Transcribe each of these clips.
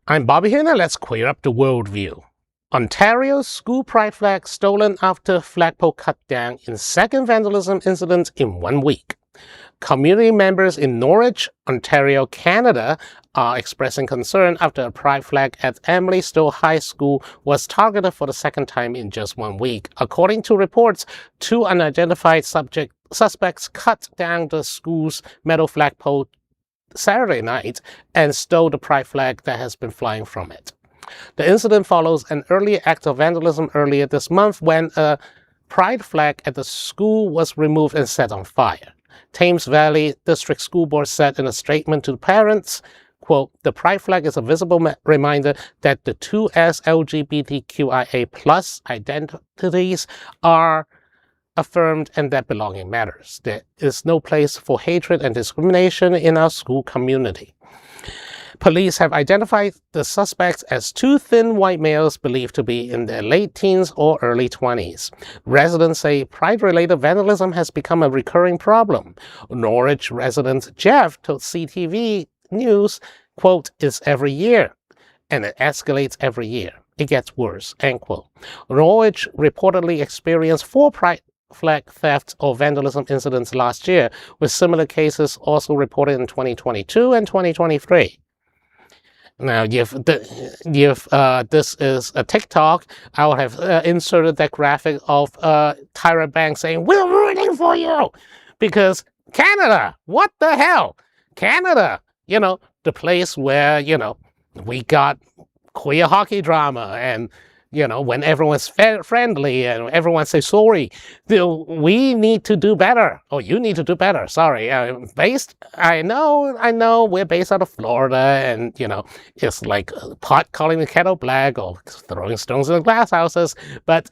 I'm Bobby here, and let's queer up the worldview. Ontario's school pride flag stolen after flagpole cut down in second vandalism incident in 1 week. Community members in Norwich, Ontario, Canada are expressing concern after a pride flag at Emily Stowe High School was targeted for the second time in just 1 week. According to reports, two unidentified suspects cut down the school's metal flagpole Saturday night and stole the pride flag that has been flying from it. The incident follows an earlier act of vandalism earlier this month when a pride flag at the school was removed and set on fire. Thames Valley District School Board said in a statement to the parents, quote, "The pride flag is a visible reminder that the two LGBTQIA+ identities are affirmed and that belonging matters. There is no place for hatred and discrimination in our school community." Police have identified the suspects as two thin white males believed to be in their late teens or early 20s. Residents say pride-related vandalism has become a recurring problem. Norwich resident Jeff told CTV News, quote, "It's every year, and it escalates every year. It gets worse," end quote. Norwich reportedly experienced 4 pride flag theft or vandalism incidents last year, with similar cases also reported in 2022 and 2023. Now, if this is a TikTok, I would have inserted that graphic of Tyra Banks saying, "We're rooting for you," because Canada, what the hell? Canada, the place where, we got queer hockey drama and, when everyone's friendly and everyone says sorry, we need to do better. Oh, you need to do better. Sorry. I know we're based out of Florida and, it's like pot calling the kettle black or throwing stones in the glass houses. But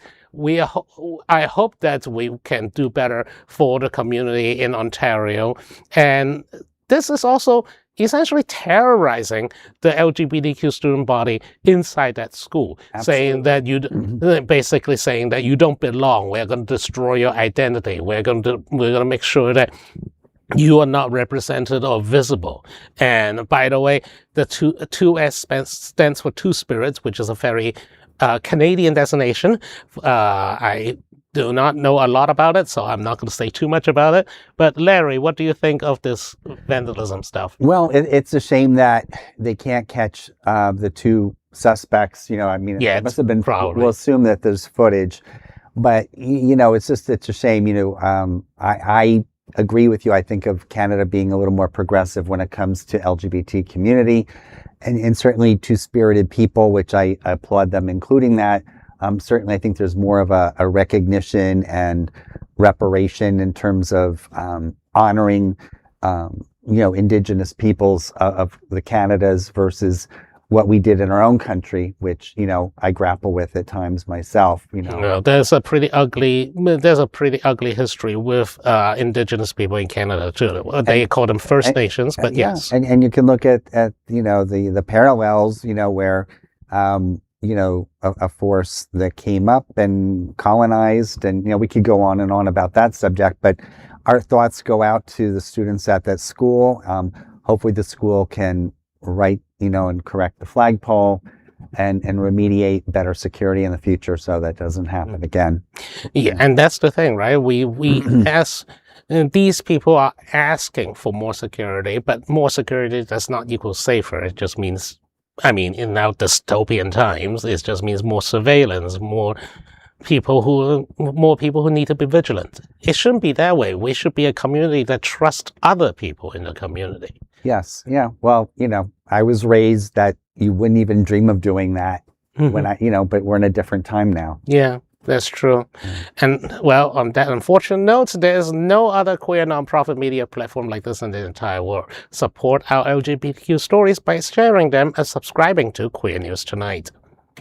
I hope that we can do better for the community in Ontario. And this is also essentially terrorizing the LGBTQ student body inside that school. Absolutely. Saying that basically saying that you don't belong. We're going to destroy your identity. We're going to make sure that you are not represented or visible. And by the way, the 2S stands for Two Spirits, which is a very Canadian designation. I do not know a lot about it, so I'm not going to say too much about it. But Larry, what do you think of this vandalism stuff? Well, it's a shame that they can't catch the two suspects. It must have been. Probably. We'll assume that there's footage, but it's a shame. I agree with you. I think of Canada being a little more progressive when it comes to LGBT community, and certainly two-spirited people, which I applaud them, including that. Certainly, I think there's more of a recognition and reparation in terms of honoring, Indigenous peoples of the Canadas versus what we did in our own country, which I grapple with at times myself. There's a pretty ugly history with Indigenous people in Canada too. They call them First Nations, but yes. And you can look at the parallels, where. A force that came up and colonized, and we could go on and on about that subject, but our thoughts go out to the students at that school. Hopefully the school can and correct the flagpole and remediate better security in the future so that doesn't happen again. Yeah, and that's the thing, right? We as these people are asking for more security, but more security does not equal safer. It just means in now dystopian times, it just means more surveillance, more people who need to be vigilant. It shouldn't be that way. We should be a community that trusts other people in the community. Yes. Yeah. Well, I was raised that you wouldn't even dream of doing that when but we're in a different time now. Yeah. That's true. And well, on that unfortunate note, there is no other queer nonprofit media platform like this in the entire world. Support our LGBTQ stories by sharing them and subscribing to Queer News Tonight.